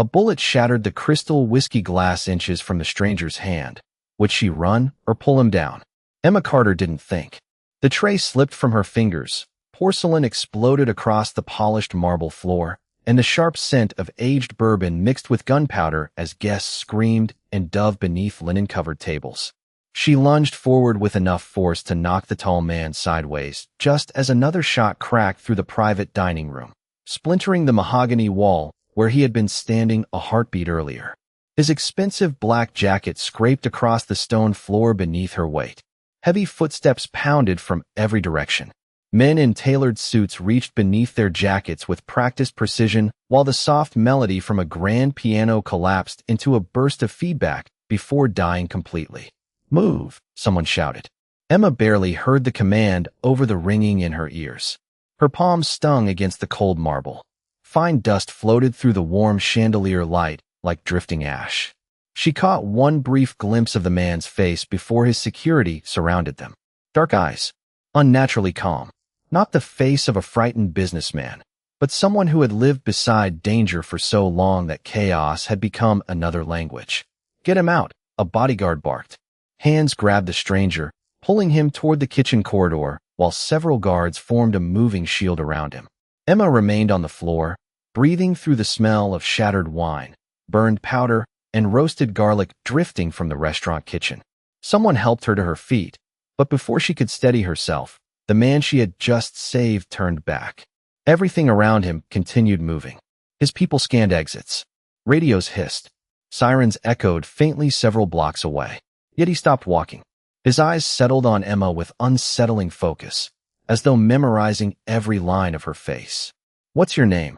A bullet shattered the crystal whiskey glass inches from the stranger's hand. Would she run or pull him down? Emma Carter didn't think. The tray slipped from her fingers. Porcelain exploded across the polished marble floor, and the sharp scent of aged bourbon mixed with gunpowder as guests screamed and dove beneath linen-covered tables. She lunged forward with enough force to knock the tall man sideways, just as another shot cracked through the private dining room, splintering the mahogany wall where he had been standing a heartbeat earlier. His expensive black jacket scraped across the stone floor beneath her weight. Heavy footsteps pounded from every direction. Men in tailored suits reached beneath their jackets with practiced precision, while the soft melody from a grand piano collapsed into a burst of feedback before dying completely. "Move," someone shouted. Emma barely heard the command over the ringing in her ears. Her palms stung against the cold marble. Fine dust floated through the warm chandelier light like drifting ash. She caught one brief glimpse of the man's face before his security surrounded them. Dark eyes, unnaturally calm. Not the face of a frightened businessman, but someone who had lived beside danger for so long that chaos had become another language. "Get him out," a bodyguard barked. Hands grabbed the stranger, pulling him toward the kitchen corridor, while several guards formed a moving shield around him. Emma remained on the floor, breathing through the smell of shattered wine, burned powder, and roasted garlic drifting from the restaurant kitchen. Someone helped her to her feet, but before she could steady herself, the man she had just saved turned back. Everything around him continued moving. His people scanned exits. Radios hissed. Sirens echoed faintly several blocks away. Yet he stopped walking. His eyes settled on Emma with unsettling focus, as though memorizing every line of her face. "What's your name?"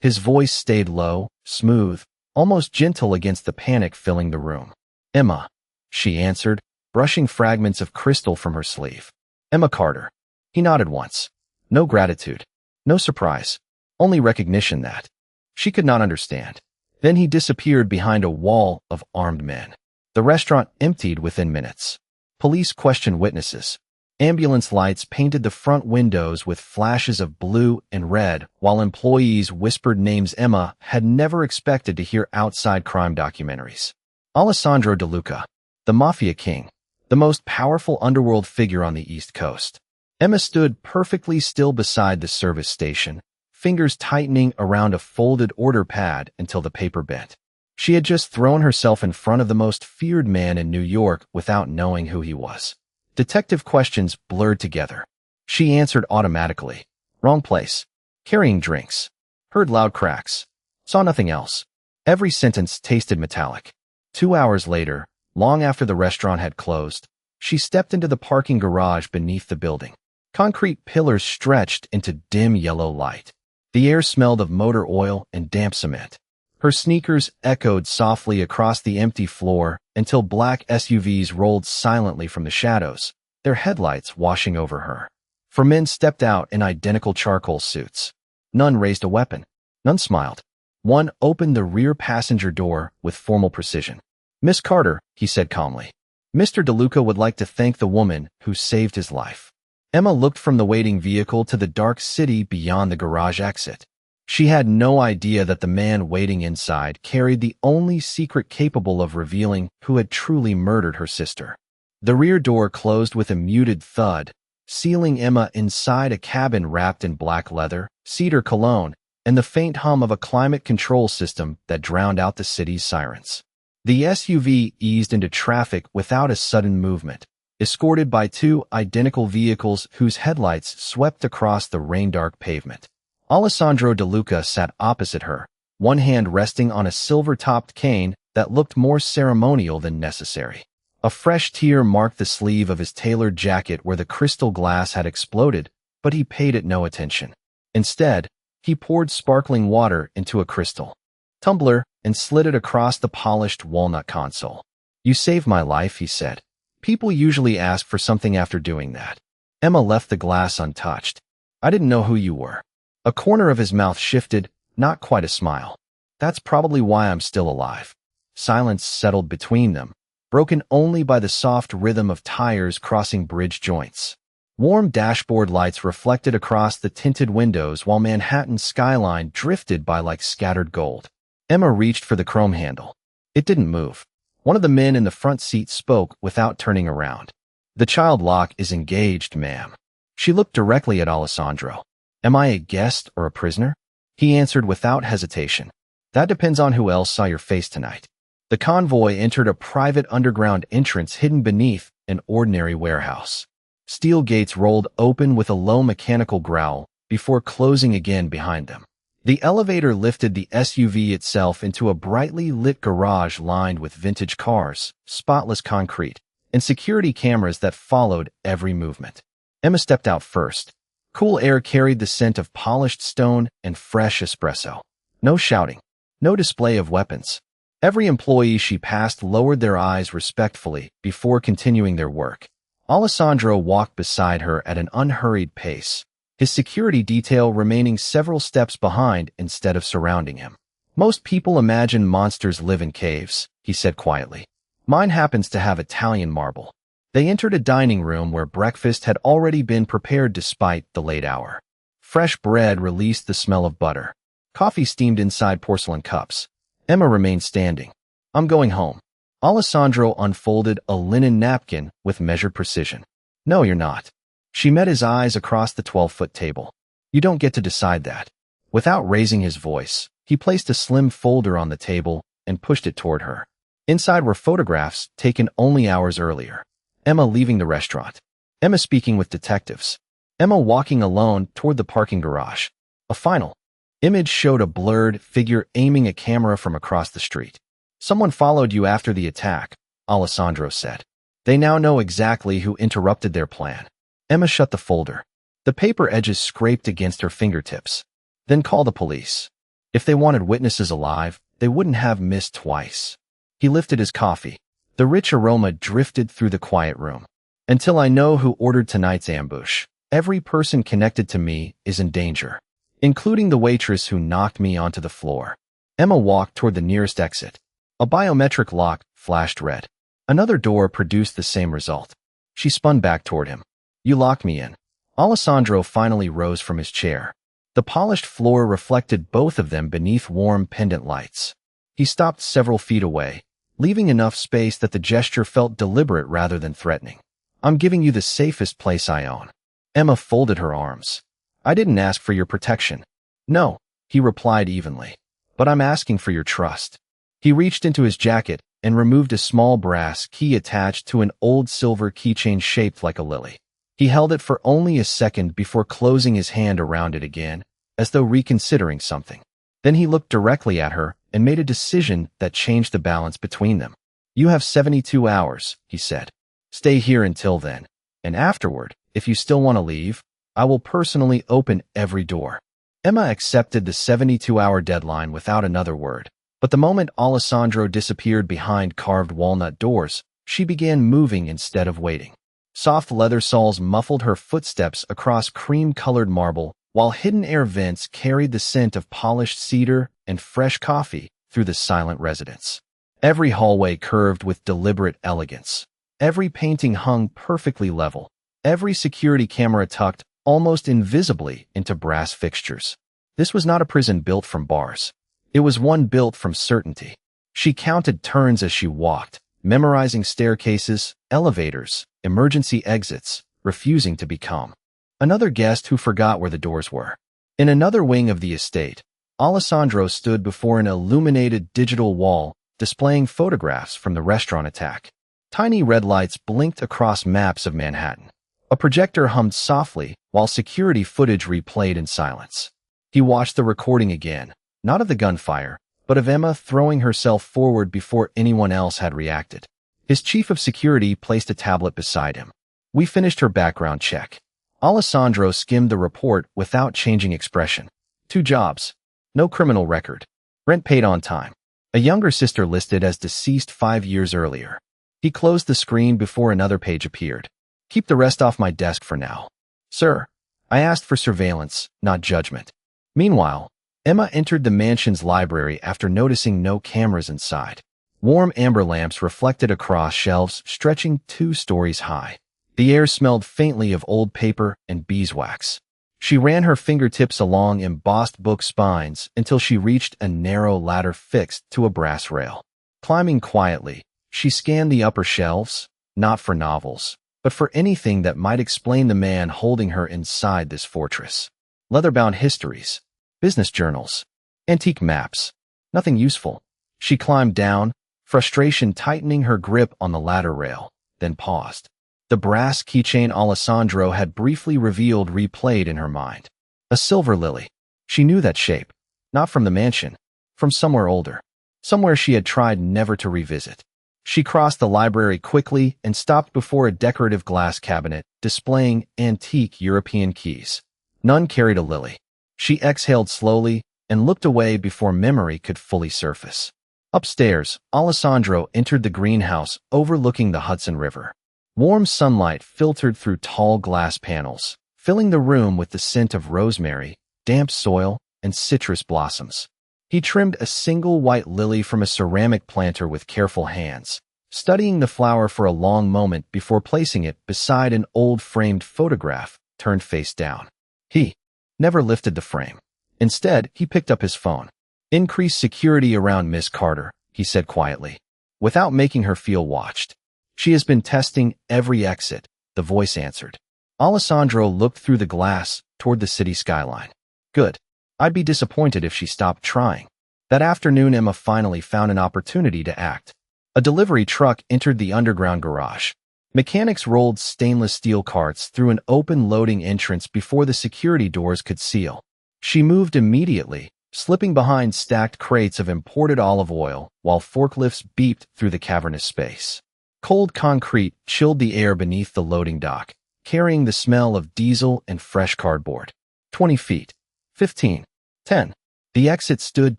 His voice stayed low, smooth, almost gentle against the panic filling the room. "Emma," she answered, brushing fragments of crystal from her sleeve. "Emma Carter." He nodded once. No gratitude. No surprise. Only recognition that she could not understand. Then he disappeared behind a wall of armed men. The restaurant emptied within minutes. Police questioned witnesses. Ambulance lights painted the front windows with flashes of blue and red, while employees whispered names Emma had never expected to hear outside crime documentaries. Alessandro De Luca, the Mafia King, the most powerful underworld figure on the East Coast. Emma stood perfectly still beside the service station, fingers tightening around a folded order pad until the paper bent. She had just thrown herself in front of the most feared man in New York without knowing who he was. Detective questions blurred together. She answered automatically. Wrong place. Carrying drinks. Heard loud cracks. Saw nothing else. Every sentence tasted metallic. 2 hours later, long after the restaurant had closed, she stepped into the parking garage beneath the building. Concrete pillars stretched into dim yellow light. The air smelled of motor oil and damp cement. Her sneakers echoed softly across the empty floor until black SUVs rolled silently from the shadows, their headlights washing over her. 4 men stepped out in identical charcoal suits. None raised a weapon. None smiled. One opened the rear passenger door with formal precision. "Miss Carter," he said calmly. "Mr. De Luca would like to thank the woman who saved his life." Emma looked from the waiting vehicle to the dark city beyond the garage exit. She had no idea that the man waiting inside carried the only secret capable of revealing who had truly murdered her sister. The rear door closed with a muted thud, sealing Emma inside a cabin wrapped in black leather, cedar cologne, and the faint hum of a climate control system that drowned out the city's sirens. The SUV eased into traffic without a sudden movement, escorted by 2 identical vehicles whose headlights swept across the rain-dark pavement. Alessandro De Luca sat opposite her, one hand resting on a silver-topped cane that looked more ceremonial than necessary. A fresh tear marked the sleeve of his tailored jacket where the crystal glass had exploded, but he paid it no attention. Instead, he poured sparkling water into a crystal tumbler and slid it across the polished walnut console. "You saved my life," he said. "People usually ask for something after doing that." Emma left the glass untouched. "I didn't know who you were." A corner of his mouth shifted, not quite a smile. "That's probably why I'm still alive." Silence settled between them, broken only by the soft rhythm of tires crossing bridge joints. Warm dashboard lights reflected across the tinted windows while Manhattan's skyline drifted by like scattered gold. Emma reached for the chrome handle. It didn't move. One of the men in the front seat spoke without turning around. "The child lock is engaged, ma'am." She looked directly at Alessandro. "Am I a guest or a prisoner?" He answered without hesitation. "That depends on who else saw your face tonight." The convoy entered a private underground entrance hidden beneath an ordinary warehouse. Steel gates rolled open with a low mechanical growl before closing again behind them. The elevator lifted the SUV itself into a brightly lit garage lined with vintage cars, spotless concrete, and security cameras that followed every movement. Emma stepped out first. Cool air carried the scent of polished stone and fresh espresso. No shouting. No display of weapons. Every employee she passed lowered their eyes respectfully before continuing their work. Alessandro walked beside her at an unhurried pace, his security detail remaining several steps behind instead of surrounding him. "Most people imagine monsters live in caves," he said quietly. "Mine happens to have Italian marble." They entered a dining room where breakfast had already been prepared despite the late hour. Fresh bread released the smell of butter. Coffee steamed inside porcelain cups. Emma remained standing. "I'm going home." Alessandro unfolded a linen napkin with measured precision. "No, you're not." She met his eyes across the 12-foot table. "You don't get to decide that." Without raising his voice, he placed a slim folder on the table and pushed it toward her. Inside were photographs taken only hours earlier. Emma leaving the restaurant. Emma speaking with detectives. Emma walking alone toward the parking garage. A final image showed a blurred figure aiming a camera from across the street. "Someone followed you after the attack," Alessandro said. "They now know exactly who interrupted their plan." Emma shut the folder. The paper edges scraped against her fingertips. "Then call the police. If they wanted witnesses alive, they wouldn't have missed twice." He lifted his coffee. The rich aroma drifted through the quiet room. "Until I know who ordered tonight's ambush, every person connected to me is in danger, including the waitress who knocked me onto the floor." Emma walked toward the nearest exit. A biometric lock flashed red. Another door produced the same result. She spun back toward him. "You locked me in." Alessandro finally rose from his chair. The polished floor reflected both of them beneath warm pendant lights. He stopped several feet away, leaving enough space that the gesture felt deliberate rather than threatening. "I'm giving you the safest place I own." Emma folded her arms. "I didn't ask for your protection." "No," he replied evenly. "But I'm asking for your trust." He reached into his jacket and removed a small brass key attached to an old silver keychain shaped like a lily. He held it for only a second before closing his hand around it again, as though reconsidering something. Then he looked directly at her and made a decision that changed the balance between them. "You have 72 hours, he said. "Stay here until then, and afterward, if you still want to leave, I will personally open every door." Emma accepted the 72-hour deadline without another word, but the moment Alessandro disappeared behind carved walnut doors, she began moving instead of waiting. Soft leather soles muffled her footsteps across cream-colored marble, while hidden air vents carried the scent of polished cedar and fresh coffee through the silent residence. Every hallway curved with deliberate elegance. Every painting hung perfectly level. Every security camera tucked almost invisibly into brass fixtures. This was not a prison built from bars. It was one built from certainty. She counted turns as she walked, memorizing staircases, elevators, emergency exits, refusing to be calm. Another guest who forgot where the doors were. In another wing of the estate, Alessandro stood before an illuminated digital wall displaying photographs from the restaurant attack. Tiny red lights blinked across maps of Manhattan. A projector hummed softly while security footage replayed in silence. He watched the recording again, not of the gunfire, but of Emma throwing herself forward before anyone else had reacted. His chief of security placed a tablet beside him. "We finished her background check." Alessandro skimmed the report without changing expression. 2 jobs. No criminal record. Rent paid on time. A younger sister listed as deceased 5 years earlier. He closed the screen before another page appeared. "Keep the rest off my desk for now." "Sir, I asked for surveillance, not judgment." Meanwhile, Emma entered the mansion's library after noticing no cameras inside. Warm amber lamps reflected across shelves stretching 2 stories high. The air smelled faintly of old paper and beeswax. She ran her fingertips along embossed book spines until she reached a narrow ladder fixed to a brass rail. Climbing quietly, she scanned the upper shelves, not for novels, but for anything that might explain the man holding her inside this fortress. Leather-bound histories, business journals, antique maps. Nothing useful. She climbed down, frustration tightening her grip on the ladder rail, then paused. The brass keychain Alessandro had briefly revealed replayed in her mind. A silver lily. She knew that shape. Not from the mansion. From somewhere older. Somewhere she had tried never to revisit. She crossed the library quickly and stopped before a decorative glass cabinet displaying antique European keys. None carried a lily. She exhaled slowly and looked away before memory could fully surface. Upstairs, Alessandro entered the greenhouse overlooking the Hudson River. Warm sunlight filtered through tall glass panels, filling the room with the scent of rosemary, damp soil, and citrus blossoms. He trimmed a single white lily from a ceramic planter with careful hands, studying the flower for a long moment before placing it beside an old framed photograph turned face down. He never lifted the frame. Instead, he picked up his phone. "Increase security around Miss Carter," he said quietly, without making her feel watched. "She has been testing every exit," the voice answered. Alessandro looked through the glass toward the city skyline. Good. I'd be disappointed if she stopped trying. That afternoon, Emma finally found an opportunity to act. A delivery truck entered the underground garage. Mechanics rolled stainless steel carts through an open loading entrance before the security doors could seal. She moved immediately, slipping behind stacked crates of imported olive oil while forklifts beeped through the cavernous space. Cold concrete chilled the air beneath the loading dock, carrying the smell of diesel and fresh cardboard. 20 feet. 15. 10. The exit stood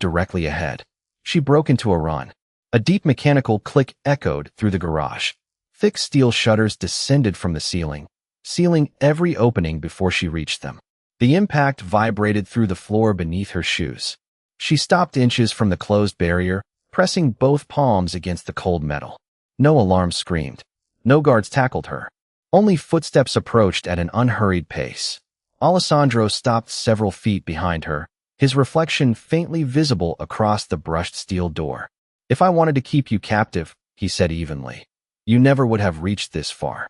directly ahead. She broke into a run. A deep mechanical click echoed through the garage. Thick steel shutters descended from the ceiling, sealing every opening before she reached them. The impact vibrated through the floor beneath her shoes. She stopped inches from the closed barrier, pressing both palms against the cold metal. No alarm screamed. No guards tackled her. Only footsteps approached at an unhurried pace. Alessandro stopped several feet behind her, his reflection faintly visible across the brushed steel door. "If I wanted to keep you captive," he said evenly, "you never would have reached this far."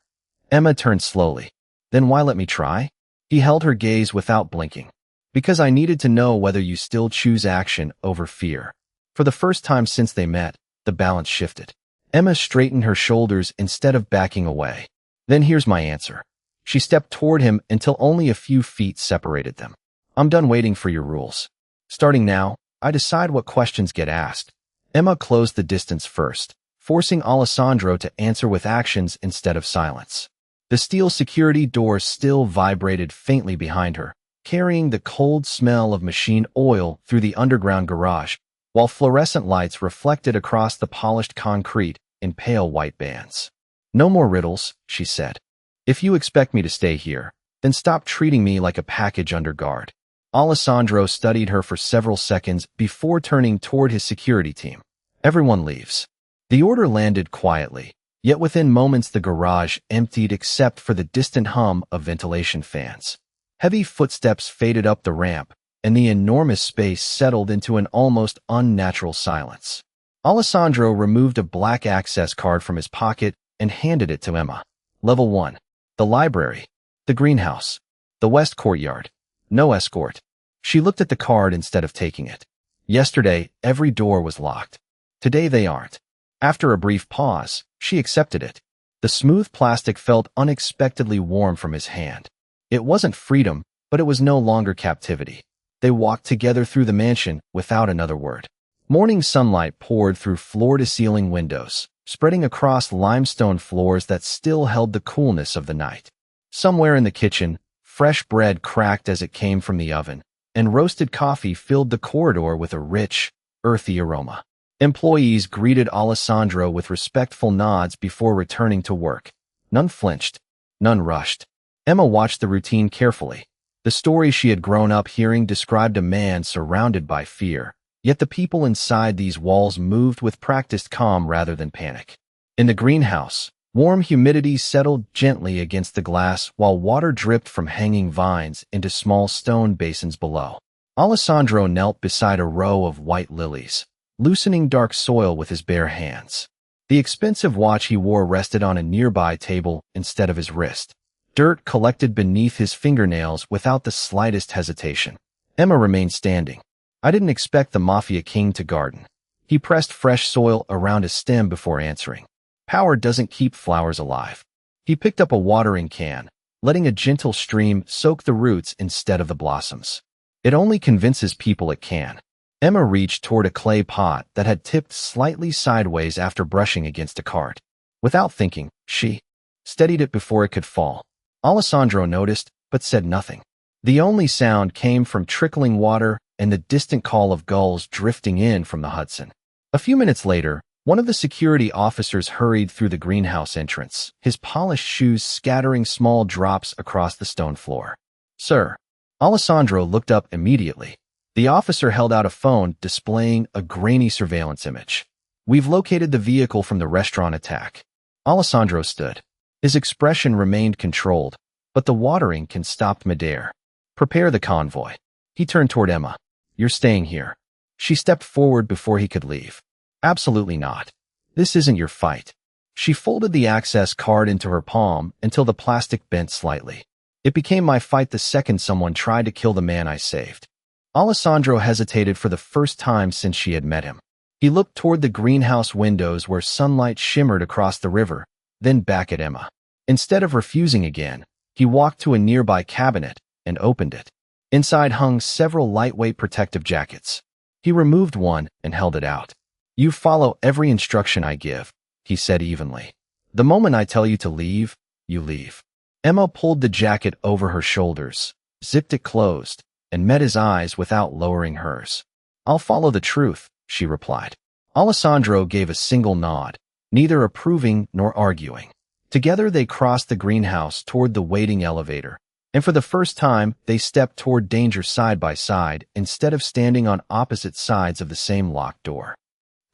Emma turned slowly. "Then why let me try?" He held her gaze without blinking. "Because I needed to know whether you still choose action over fear." For the first time since they met, the balance shifted. Emma straightened her shoulders instead of backing away. "Then here's my answer." She stepped toward him until only a few feet separated them. "I'm done waiting for your rules. Starting now, I decide what questions get asked." Emma closed the distance first, forcing Alessandro to answer with actions instead of silence. The steel security door still vibrated faintly behind her, carrying the cold smell of machine oil through the underground garage, while fluorescent lights reflected across the polished concrete in pale white bands. "No more riddles," she said. "If you expect me to stay here, then stop treating me like a package under guard." Alessandro studied her for several seconds before turning toward his security team. "Everyone leaves." The order landed quietly, yet within moments the garage emptied except for the distant hum of ventilation fans. Heavy footsteps faded up the ramp, and the enormous space settled into an almost unnatural silence. Alessandro removed a black access card from his pocket and handed it to Emma. "Level 1. The library. The greenhouse. The west courtyard. No escort." She looked at the card instead of taking it. Yesterday, every door was locked. Today they aren't. After a brief pause, she accepted it. The smooth plastic felt unexpectedly warm from his hand. It wasn't freedom, but it was no longer captivity. They walked together through the mansion without another word. Morning sunlight poured through floor-to-ceiling windows, spreading across limestone floors that still held the coolness of the night. Somewhere in the kitchen, fresh bread cracked as it came from the oven, and roasted coffee filled the corridor with a rich, earthy aroma. Employees greeted Alessandro with respectful nods before returning to work. None flinched. None rushed. Emma watched the routine carefully. The story she had grown up hearing described a man surrounded by fear, yet the people inside these walls moved with practiced calm rather than panic. In the greenhouse, Warm humidity settled gently against the glass while water dripped from hanging vines into small stone basins below. Alessandro knelt beside a row of white lilies, loosening dark soil with his bare hands. The expensive watch he wore rested on a nearby table instead of his wrist. Dirt collected beneath his fingernails without the slightest hesitation. Emma remained standing. I didn't expect the Mafia King to garden. He pressed fresh soil around his stem before answering. Power doesn't keep flowers alive. He picked up a watering can, letting a gentle stream soak the roots instead of the blossoms. It only convinces people it can. Emma reached toward a clay pot that had tipped slightly sideways after brushing against a cart. Without thinking, she steadied it before it could fall. Alessandro noticed, but said nothing. The only sound came from trickling water and the distant call of gulls drifting in from the Hudson. A few minutes later, one of the security officers hurried through the greenhouse entrance, his polished shoes scattering small drops across the stone floor. "Sir." Alessandro looked up immediately. The officer held out a phone displaying a grainy surveillance image. "We've located the vehicle from the restaurant attack." Alessandro stood. His expression remained controlled, but the watering can stopped midair. "Prepare the convoy." He turned toward Emma. "You're staying here." She stepped forward before he could leave. "Absolutely not. This isn't your fight." She folded the access card into her palm until the plastic bent slightly. "It became my fight the second someone tried to kill the man I saved." Alessandro hesitated for the first time since she had met him. He looked toward the greenhouse windows where sunlight shimmered across the river, then back at Emma. Instead of refusing again, he walked to a nearby cabinet and opened it. Inside hung several lightweight protective jackets. He removed one and held it out. "You follow every instruction I give," he said evenly. "The moment I tell you to leave, you leave." Emma pulled the jacket over her shoulders, zipped it closed, and met his eyes without lowering hers. "I'll follow the truth," she replied. Alessandro gave a single nod, neither approving nor arguing. Together they crossed the greenhouse toward the waiting elevator, and for the first time they stepped toward danger side by side instead of standing on opposite sides of the same locked door.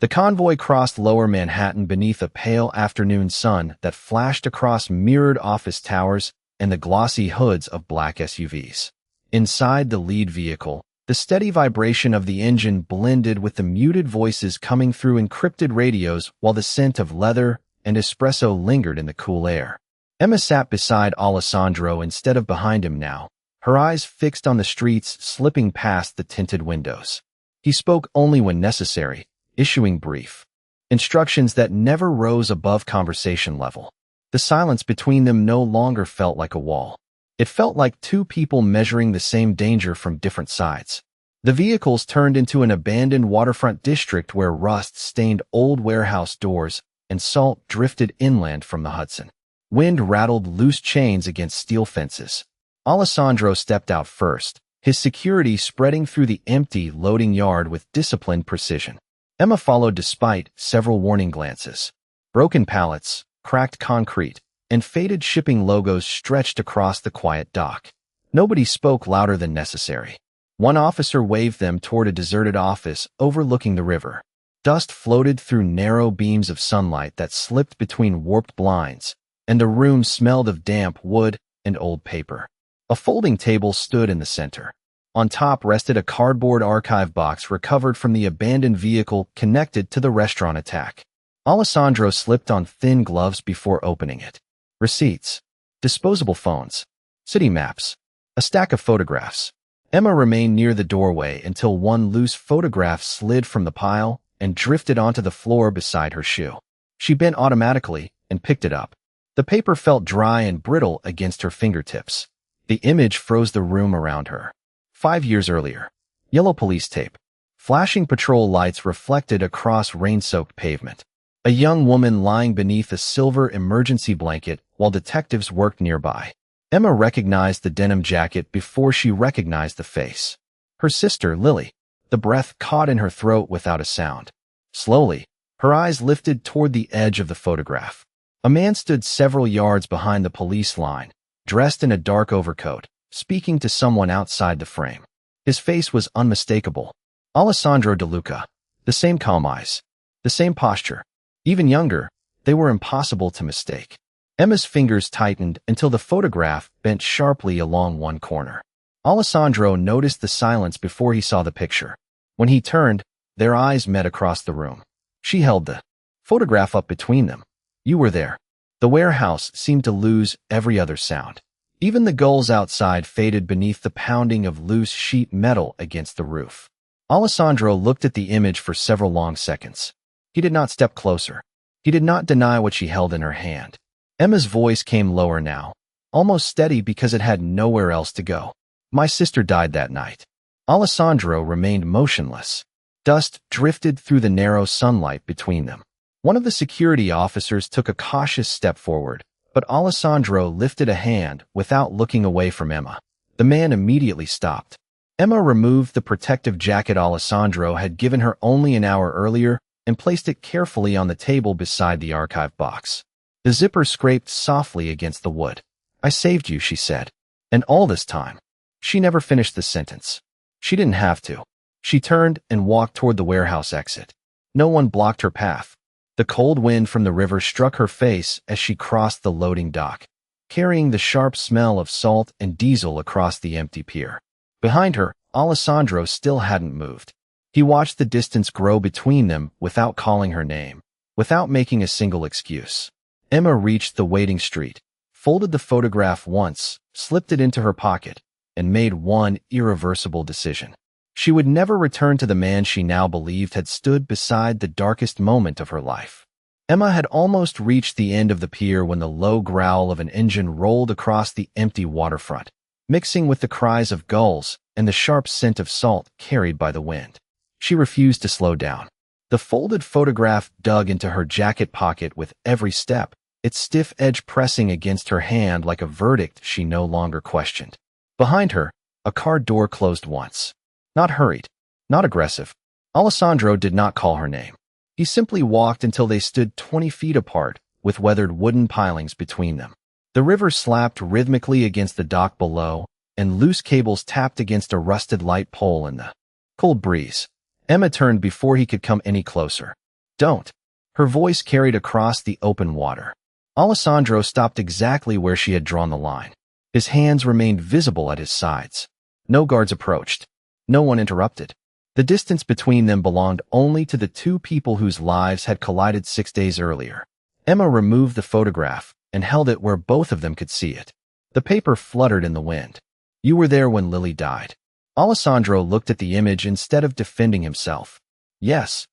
The convoy crossed lower Manhattan beneath a pale afternoon sun that flashed across mirrored office towers and the glossy hoods of black SUVs. Inside the lead vehicle, the steady vibration of the engine blended with the muted voices coming through encrypted radios while the scent of leather and espresso lingered in the cool air. Emma sat beside Alessandro instead of behind him now, her eyes fixed on the streets slipping past the tinted windows. He spoke only when necessary, issuing brief instructions that never rose above conversation level. The silence between them no longer felt like a wall. It felt like two people measuring the same danger from different sides. The vehicles turned into an abandoned waterfront district where rust stained old warehouse doors and salt drifted inland from the Hudson. Wind rattled loose chains against steel fences. Alessandro stepped out first, his security spreading through the empty loading yard with disciplined precision. Emma followed despite several warning glances. Broken pallets, cracked concrete, and faded shipping logos stretched across the quiet dock. Nobody spoke louder than necessary. One officer waved them toward a deserted office overlooking the river. Dust floated through narrow beams of sunlight that slipped between warped blinds, and the room smelled of damp wood and old paper. A folding table stood in the center. On top rested a cardboard archive box recovered from the abandoned vehicle connected to the restaurant attack. Alessandro slipped on thin gloves before opening it. Receipts, disposable phones, city maps, a stack of photographs. Emma remained near the doorway until one loose photograph slid from the pile and drifted onto the floor beside her shoe. She bent automatically and picked it up. The paper felt dry and brittle against her fingertips. The image froze the room around her. 5 years earlier. Yellow police tape. Flashing patrol lights reflected across rain-soaked pavement. A young woman lying beneath a silver emergency blanket while detectives worked nearby. Emma recognized the denim jacket before she recognized the face. Her sister, Lily. The breath caught in her throat without a sound. Slowly, her eyes lifted toward the edge of the photograph. A man stood several yards behind the police line, dressed in a dark overcoat, speaking to someone outside the frame. His face was unmistakable. Alessandro De Luca. The same calm eyes. The same posture. Even younger, They were impossible to mistake. Emma's fingers tightened until the photograph bent sharply along one corner. Alessandro noticed the silence before he saw the picture. When he turned, their eyes met across the room. She held the photograph up between them. You were there. The warehouse seemed to lose every other sound. Even the gulls outside faded beneath the pounding of loose sheet metal against the roof. Alessandro looked at the image for several long seconds. He did not step closer. He did not deny what she held in her hand. Emma's voice came lower now, almost steady because it had nowhere else to go. My sister died that night. Alessandro remained motionless. Dust drifted through the narrow sunlight between them. One of the security officers took a cautious step forward, but Alessandro lifted a hand without looking away from Emma. The man immediately stopped. Emma removed the protective jacket Alessandro had given her only an hour earlier and placed it carefully on the table beside the archive box. The zipper scraped softly against the wood. I saved you, she said. And all this time. She never finished the sentence. She didn't have to. She turned and walked toward the warehouse exit. No one blocked her path. The cold wind from the river struck her face as she crossed the loading dock, carrying the sharp smell of salt and diesel across the empty pier. Behind her, Alessandro still hadn't moved. He watched the distance grow between them without calling her name, without making a single excuse. Emma reached the waiting street, folded the photograph once, slipped it into her pocket, and made one irreversible decision. She would never return to the man she now believed had stood beside the darkest moment of her life. Emma had almost reached the end of the pier when the low growl of an engine rolled across the empty waterfront, mixing with the cries of gulls and the sharp scent of salt carried by the wind. She refused to slow down. The folded photograph dug into her jacket pocket with every step, its stiff edge pressing against her hand like a verdict she no longer questioned. Behind her, a car door closed once. Not hurried, not aggressive. Alessandro did not call her name. He simply walked until they stood 20 feet apart, with weathered wooden pilings between them. The river slapped rhythmically against the dock below, and loose cables tapped against a rusted light pole in the cold breeze. Emma turned before he could come any closer. Don't. Her voice carried across the open water. Alessandro stopped exactly where she had drawn the line. His hands remained visible at his sides. No guards approached. No one interrupted. The distance between them belonged only to the two people whose lives had collided 6 days earlier. Emma removed the photograph and held it where both of them could see it. The paper fluttered in the wind. You were there when Lily died. Alessandro looked at the image instead of defending himself. Yes.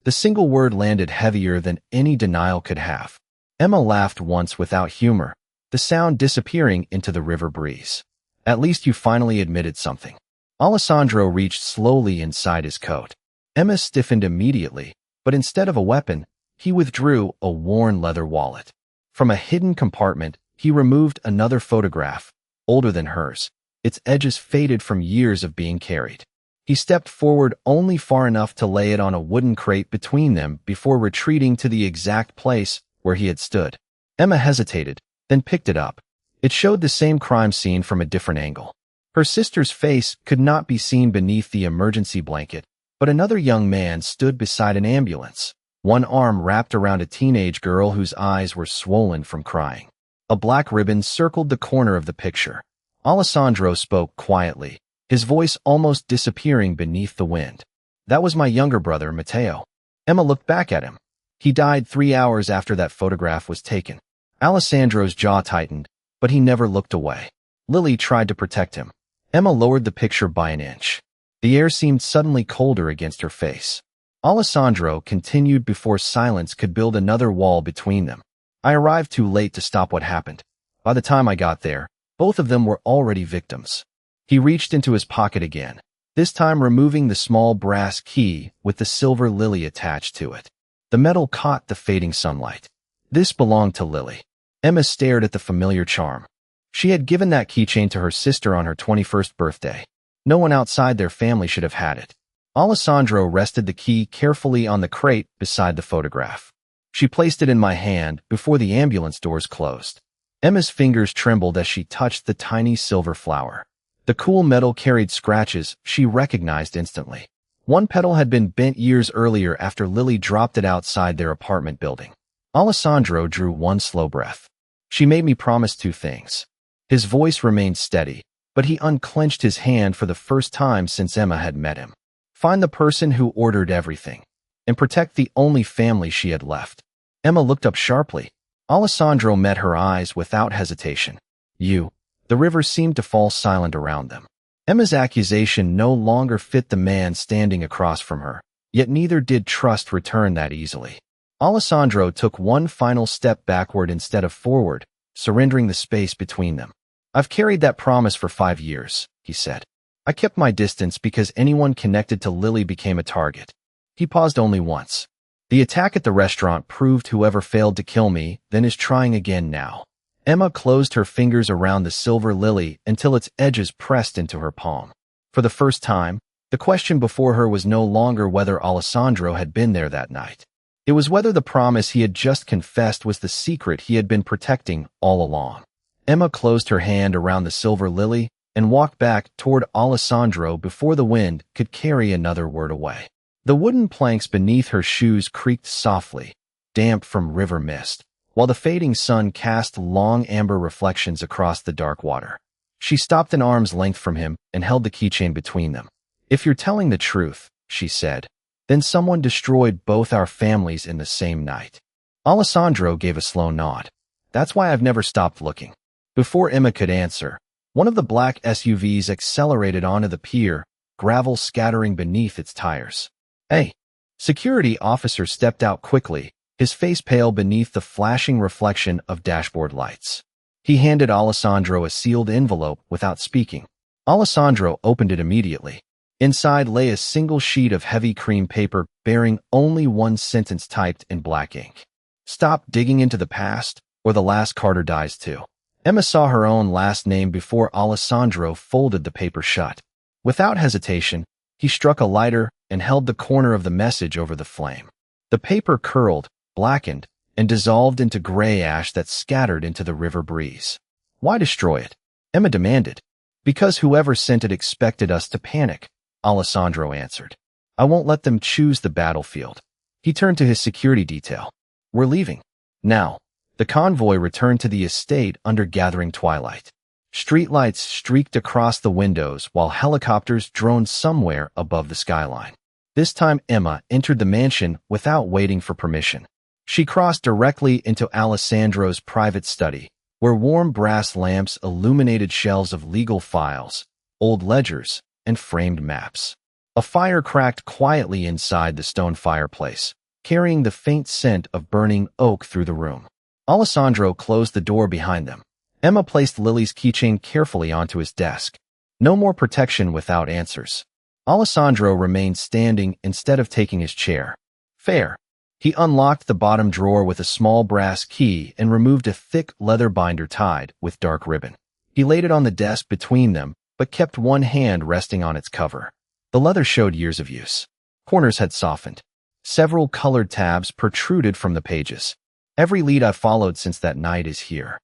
The single word landed heavier than any denial could have. Emma laughed once without humor, the sound disappearing into the river breeze. At least you finally admitted something. Alessandro reached slowly inside his coat. Emma stiffened immediately, but instead of a weapon, he withdrew a worn leather wallet. From a hidden compartment, he removed another photograph, older than hers. Its edges faded from years of being carried. He stepped forward only far enough to lay it on a wooden crate between them before retreating to the exact place where he had stood. Emma hesitated, then picked it up. It showed the same crime scene from a different angle. Her sister's face could not be seen beneath the emergency blanket, but another young man stood beside an ambulance, one arm wrapped around a teenage girl whose eyes were swollen from crying. A black ribbon circled the corner of the picture. Alessandro spoke quietly, his voice almost disappearing beneath the wind. That was my younger brother, Matteo. Emma looked back at him. He died 3 hours after that photograph was taken. Alessandro's jaw tightened, but he never looked away. Lily tried to protect him. Emma lowered the picture by an inch. The air seemed suddenly colder against her face. Alessandro continued before silence could build another wall between them. I arrived too late to stop what happened. By the time I got there, both of them were already victims. He reached into his pocket again, this time removing the small brass key with the silver lily attached to it. The metal caught the fading sunlight. This belonged to Lily. Emma stared at the familiar charm. She had given that keychain to her sister on her 21st birthday. No one outside their family should have had it. Alessandro rested the key carefully on the crate beside the photograph. She placed it in my hand before the ambulance doors closed. Emma's fingers trembled as she touched the tiny silver flower. The cool metal carried scratches she recognized instantly. One petal had been bent years earlier after Lily dropped it outside their apartment building. Alessandro drew one slow breath. She made me promise two things. His voice remained steady, but he unclenched his hand for the first time since Emma had met him. Find the person who ordered everything, and protect the only family she had left. Emma looked up sharply. Alessandro met her eyes without hesitation. You. The river seemed to fall silent around them. Emma's accusation no longer fit the man standing across from her, yet neither did trust return that easily. Alessandro took one final step backward instead of forward, surrendering the space between them. I've carried that promise for 5 years, he said. I kept my distance because anyone connected to Lily became a target. He paused only once. The attack at the restaurant proved whoever failed to kill me then is trying again now. Emma closed her fingers around the silver lily until its edges pressed into her palm. For the first time, the question before her was no longer whether Alessandro had been there that night. It was whether the promise he had just confessed was the secret he had been protecting all along. Emma closed her hand around the silver lily and walked back toward Alessandro before the wind could carry another word away. The wooden planks beneath her shoes creaked softly, damp from river mist, while the fading sun cast long amber reflections across the dark water. She stopped an arm's length from him and held the keychain between them. If you're telling the truth, she said, then someone destroyed both our families in the same night. Alessandro gave a slow nod. That's why I've never stopped looking. Before Emma could answer, one of the black SUVs accelerated onto the pier, gravel scattering beneath its tires. Hey! Security officer stepped out quickly, his face pale beneath the flashing reflection of dashboard lights. He handed Alessandro a sealed envelope without speaking. Alessandro opened it immediately. Inside lay a single sheet of heavy cream paper bearing only one sentence typed in black ink. Stop digging into the past, or the last Carter dies too. Emma saw her own last name before Alessandro folded the paper shut. Without hesitation, he struck a lighter and held the corner of the message over the flame. The paper curled, blackened, and dissolved into gray ash that scattered into the river breeze. Why destroy it? Emma demanded. Because whoever sent it expected us to panic, Alessandro answered. I won't let them choose the battlefield. He turned to his security detail. We're leaving. Now. The convoy returned to the estate under gathering twilight. Streetlights streaked across the windows while helicopters droned somewhere above the skyline. This time Emma entered the mansion without waiting for permission. She crossed directly into Alessandro's private study, where warm brass lamps illuminated shelves of legal files, old ledgers, and framed maps. A fire cracked quietly inside the stone fireplace, carrying the faint scent of burning oak through the room. Alessandro closed the door behind them. Emma placed Lily's keychain carefully onto his desk. No more protection without answers. Alessandro remained standing instead of taking his chair. Fair. He unlocked the bottom drawer with a small brass key and removed a thick leather binder tied with dark ribbon. He laid it on the desk between them, but kept one hand resting on its cover. The leather showed years of use. Corners had softened. Several colored tabs protruded from the pages. Every lead I've followed since that night is here.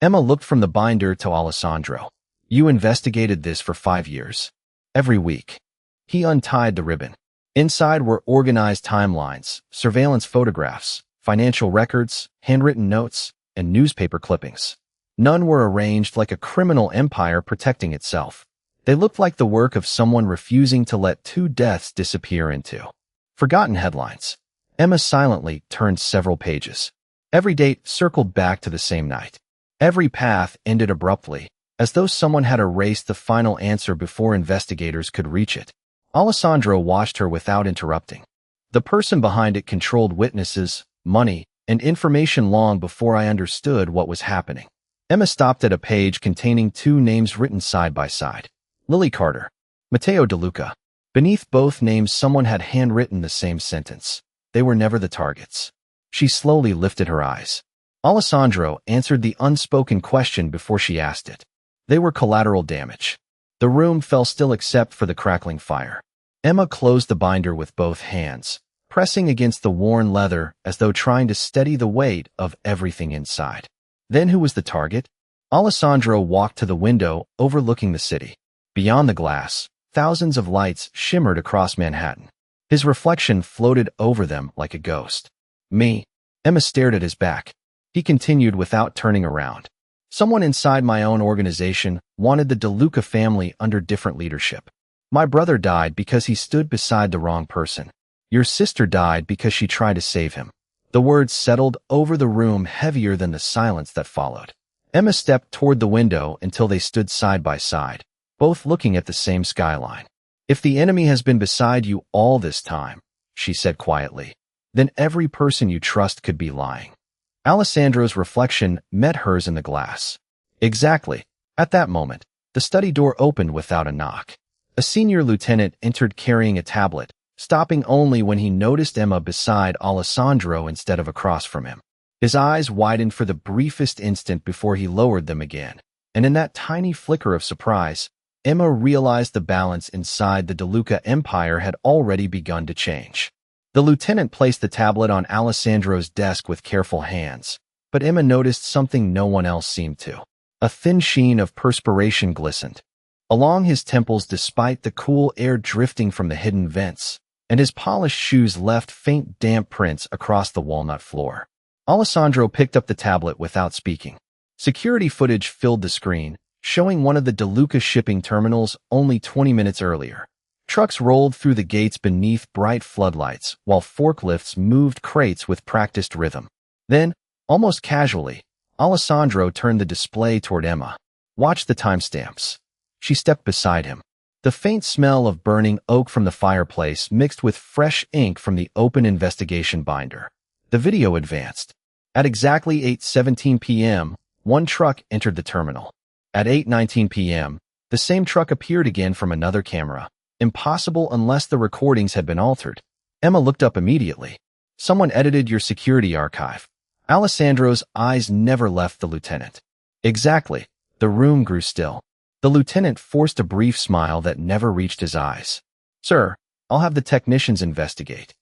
Emma looked from the binder to Alessandro. You investigated this for 5 years. Every week. He untied the ribbon. Inside were organized timelines, surveillance photographs, financial records, handwritten notes, and newspaper clippings. None were arranged like a criminal empire protecting itself. They looked like the work of someone refusing to let 2 deaths disappear into forgotten headlines. Emma silently turned several pages. Every date circled back to the same night. Every path ended abruptly, as though someone had erased the final answer before investigators could reach it. Alessandro watched her without interrupting. The person behind it controlled witnesses, money, and information long before I understood what was happening. Emma stopped at a page containing 2 names written side by side. Lily Carter, Matteo DeLuca. Beneath both names someone had handwritten the same sentence. They were never the targets. She slowly lifted her eyes. Alessandro answered the unspoken question before she asked it. They were collateral damage. The room fell still except for the crackling fire. Emma closed the binder with both hands, pressing against the worn leather as though trying to steady the weight of everything inside. Then who was the target? Alessandro walked to the window overlooking the city. Beyond the glass, thousands of lights shimmered across Manhattan. His reflection floated over them like a ghost. Me. Emma stared at his back. He continued without turning around. Someone inside my own organization wanted the DeLuca family under different leadership. My brother died because he stood beside the wrong person. Your sister died because she tried to save him. The words settled over the room heavier than the silence that followed. Emma stepped toward the window until they stood side by side, both looking at the same skyline. If the enemy has been beside you all this time, she said quietly, then every person you trust could be lying. Alessandro's reflection met hers in the glass. Exactly. At that moment, the study door opened without a knock. A senior lieutenant entered carrying a tablet, stopping only when he noticed Emma beside Alessandro instead of across from him. His eyes widened for the briefest instant before he lowered them again, and in that tiny flicker of surprise, Emma realized the balance inside the DeLuca empire had already begun to change. The lieutenant placed the tablet on Alessandro's desk with careful hands, but Emma noticed something no one else seemed to. A thin sheen of perspiration glistened along his temples despite the cool air drifting from the hidden vents, and his polished shoes left faint damp prints across the walnut floor. Alessandro picked up the tablet without speaking. Security footage filled the screen, showing one of the DeLuca shipping terminals only 20 minutes earlier. Trucks rolled through the gates beneath bright floodlights, while forklifts moved crates with practiced rhythm. Then, almost casually, Alessandro turned the display toward Emma. Watch the timestamps. She stepped beside him. The faint smell of burning oak from the fireplace mixed with fresh ink from the open investigation binder. The video advanced. At exactly 8:17 p.m., one truck entered the terminal. At 8:19 p.m., the same truck appeared again from another camera. Impossible unless the recordings had been altered. Emma looked up immediately. Someone edited your security archive. Alessandro's eyes never left the lieutenant. Exactly. The room grew still. The lieutenant forced a brief smile that never reached his eyes. Sir, I'll have the technicians investigate.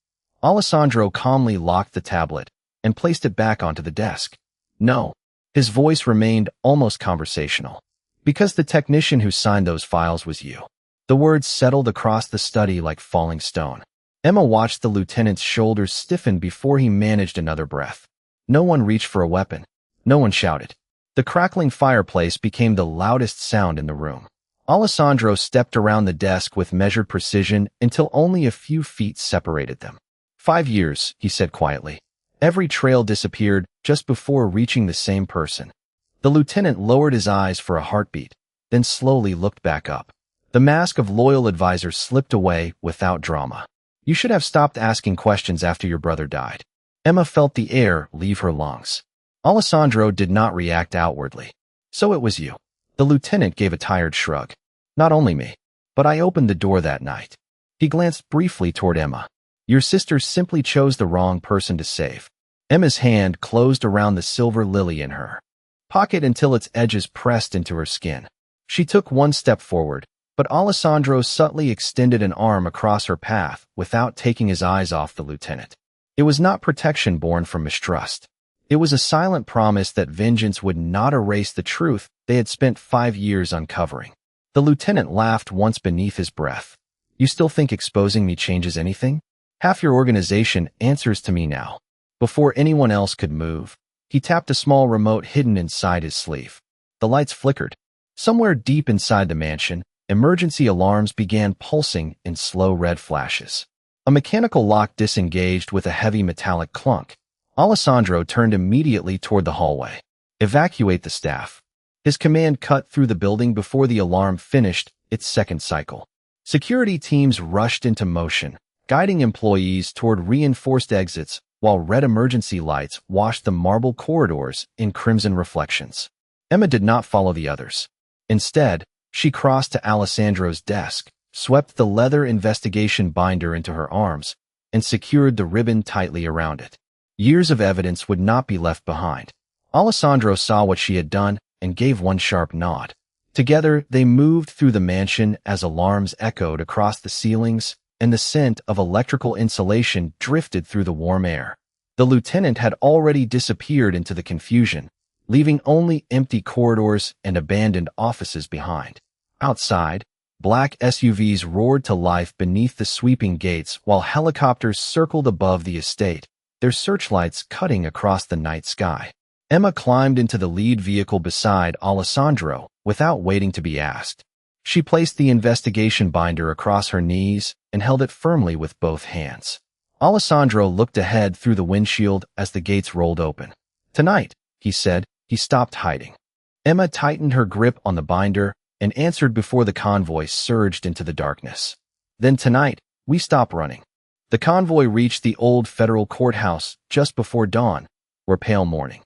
Alessandro calmly locked the tablet and placed it back onto the desk. No. His voice remained almost conversational. Because the technician who signed those files was you. The words settled across the study like falling stone. Emma watched the lieutenant's shoulders stiffen before he managed another breath. No one reached for a weapon. No one shouted. The crackling fireplace became the loudest sound in the room. Alessandro stepped around the desk with measured precision until only a few feet separated them. 5 years, he said quietly. Every trail disappeared just before reaching the same person. The lieutenant lowered his eyes for a heartbeat, then slowly looked back up. The mask of loyal advisor slipped away without drama. You should have stopped asking questions after your brother died. Emma felt the air leave her lungs. Alessandro did not react outwardly. So it was you. The lieutenant gave a tired shrug. Not only me, but I opened the door that night. He glanced briefly toward Emma. Your sister simply chose the wrong person to save. Emma's hand closed around the silver lily in her pocket until its edges pressed into her skin. She took one step forward, but Alessandro subtly extended an arm across her path without taking his eyes off the lieutenant. It was not protection born from mistrust. It was a silent promise that vengeance would not erase the truth they had spent 5 years uncovering. The lieutenant laughed once beneath his breath. You still think exposing me changes anything? Half your organization answers to me now. Before anyone else could move, he tapped a small remote hidden inside his sleeve. The lights flickered. Somewhere deep inside the mansion, emergency alarms began pulsing in slow red flashes. A mechanical lock disengaged with a heavy metallic clunk. Alessandro turned immediately toward the hallway. Evacuate the staff. His command cut through the building before the alarm finished its second cycle. Security teams rushed into motion, guiding employees toward reinforced exits while red emergency lights washed the marble corridors in crimson reflections. Emma did not follow the others. Instead, she crossed to Alessandro's desk, swept the leather investigation binder into her arms, and secured the ribbon tightly around it. Years of evidence would not be left behind. Alessandro saw what she had done and gave one sharp nod. Together, they moved through the mansion as alarms echoed across the ceilings, and the scent of electrical insulation drifted through the warm air. The lieutenant had already disappeared into the confusion, leaving only empty corridors and abandoned offices behind. Outside, black SUVs roared to life beneath the sweeping gates while helicopters circled above the estate, their searchlights cutting across the night sky. Emma climbed into the lead vehicle beside Alessandro without waiting to be asked. She placed the investigation binder across her knees and held it firmly with both hands. Alessandro looked ahead through the windshield as the gates rolled open. "Tonight," he said. He stopped hiding. Emma tightened her grip on the binder and answered before the convoy surged into the darkness. "Then tonight, we stop running." The convoy reached the old federal courthouse just before dawn, where pale morning.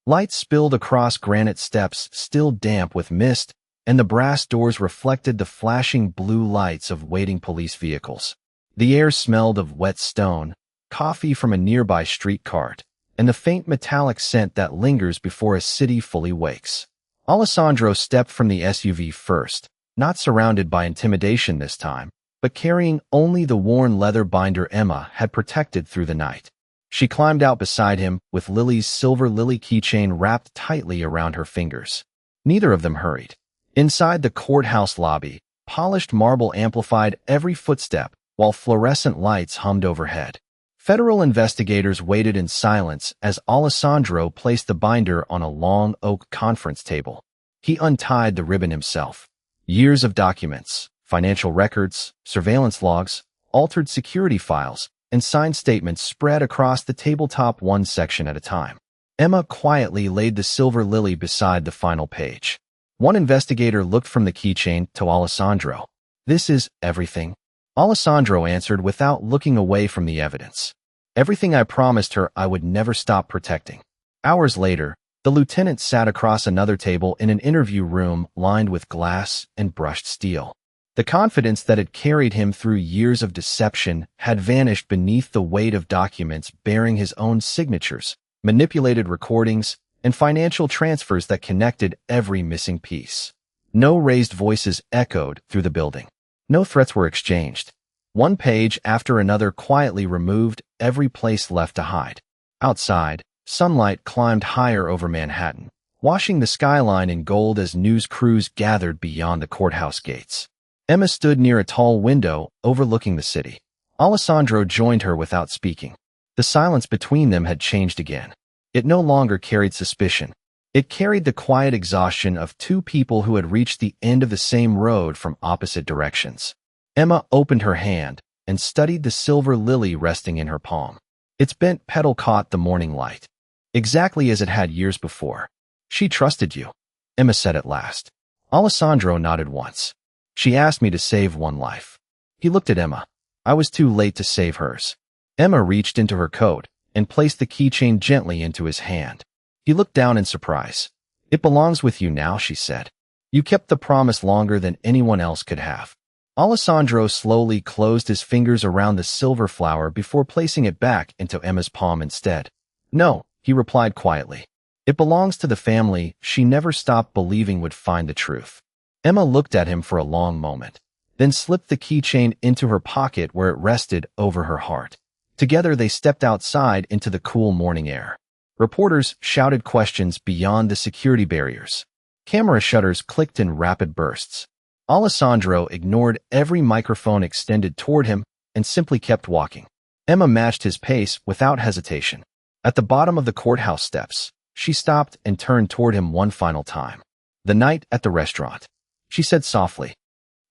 Lights spilled across granite steps still damp with mist, and the brass doors reflected the flashing blue lights of waiting police vehicles. The air smelled of wet stone, coffee from a nearby street cart, and the faint metallic scent that lingers before a city fully wakes. Alessandro stepped from the SUV first, not surrounded by intimidation this time, but carrying only the worn leather binder Emma had protected through the night. She climbed out beside him with Lily's silver lily keychain wrapped tightly around her fingers. Neither of them hurried. Inside the courthouse lobby, polished marble amplified every footstep, while fluorescent lights hummed overhead. Federal investigators waited in silence as Alessandro placed the binder on a long oak conference table. He untied the ribbon himself. Years of documents, financial records, surveillance logs, altered security files, and signed statements spread across the tabletop one section at a time. Emma quietly laid the silver lily beside the final page. One investigator looked from the keychain to Alessandro. "This is everything?" Alessandro answered without looking away from the evidence. "Everything I promised her I would never stop protecting." Hours later, the lieutenant sat across another table in an interview room lined with glass and brushed steel. The confidence that had carried him through years of deception had vanished beneath the weight of documents bearing his own signatures, manipulated recordings, and financial transfers that connected every missing piece. No raised voices echoed through the building. No threats were exchanged. One page after another quietly removed every place left to hide. Outside, sunlight climbed higher over Manhattan, washing the skyline in gold as news crews gathered beyond the courthouse gates. Emma stood near a tall window overlooking the city. Alessandro joined her without speaking. The silence between them had changed again. It no longer carried suspicion. It carried the quiet exhaustion of two people who had reached the end of the same road from opposite directions. Emma opened her hand and studied the silver lily resting in her palm. Its bent petal caught the morning light, exactly as it had years before. "She trusted you," Emma said at last. Alessandro nodded once. "She asked me to save one life." He looked at Emma. "I was too late to save hers." Emma reached into her coat and placed the keychain gently into his hand. He looked down in surprise. "It belongs with you now," she said. "You kept the promise longer than anyone else could have." Alessandro slowly closed his fingers around the silver flower before placing it back into Emma's palm instead. "No," he replied quietly. "It belongs to the family she never stopped believing would find the truth." Emma looked at him for a long moment, then slipped the keychain into her pocket where it rested over her heart. Together they stepped outside into the cool morning air. Reporters shouted questions beyond the security barriers. Camera shutters clicked in rapid bursts. Alessandro ignored every microphone extended toward him and simply kept walking. Emma matched his pace without hesitation. At the bottom of the courthouse steps, she stopped and turned toward him one final time. "The night at the restaurant," she said softly.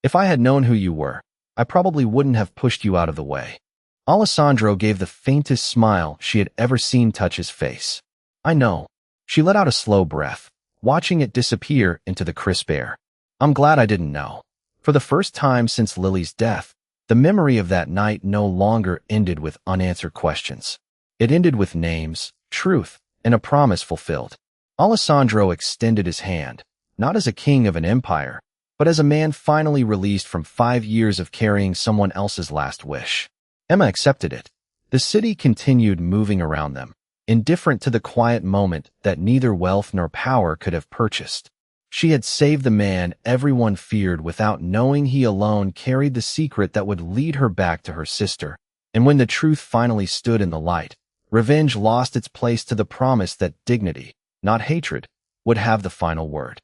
"If I had known who you were, I probably wouldn't have pushed you out of the way." Alessandro gave the faintest smile she had ever seen touch his face. "I know." She let out a slow breath, watching it disappear into the crisp air. "I'm glad I didn't know." For the first time since Lily's death, the memory of that night no longer ended with unanswered questions. It ended with names, truth, and a promise fulfilled. Alessandro extended his hand, not as a king of an empire, but as a man finally released from 5 years of carrying someone else's last wish. Emma accepted it. The city continued moving around them, indifferent to the quiet moment that neither wealth nor power could have purchased. She had saved the man everyone feared without knowing he alone carried the secret that would lead her back to her sister. And when the truth finally stood in the light, revenge lost its place to the promise that dignity, not hatred, would have the final word.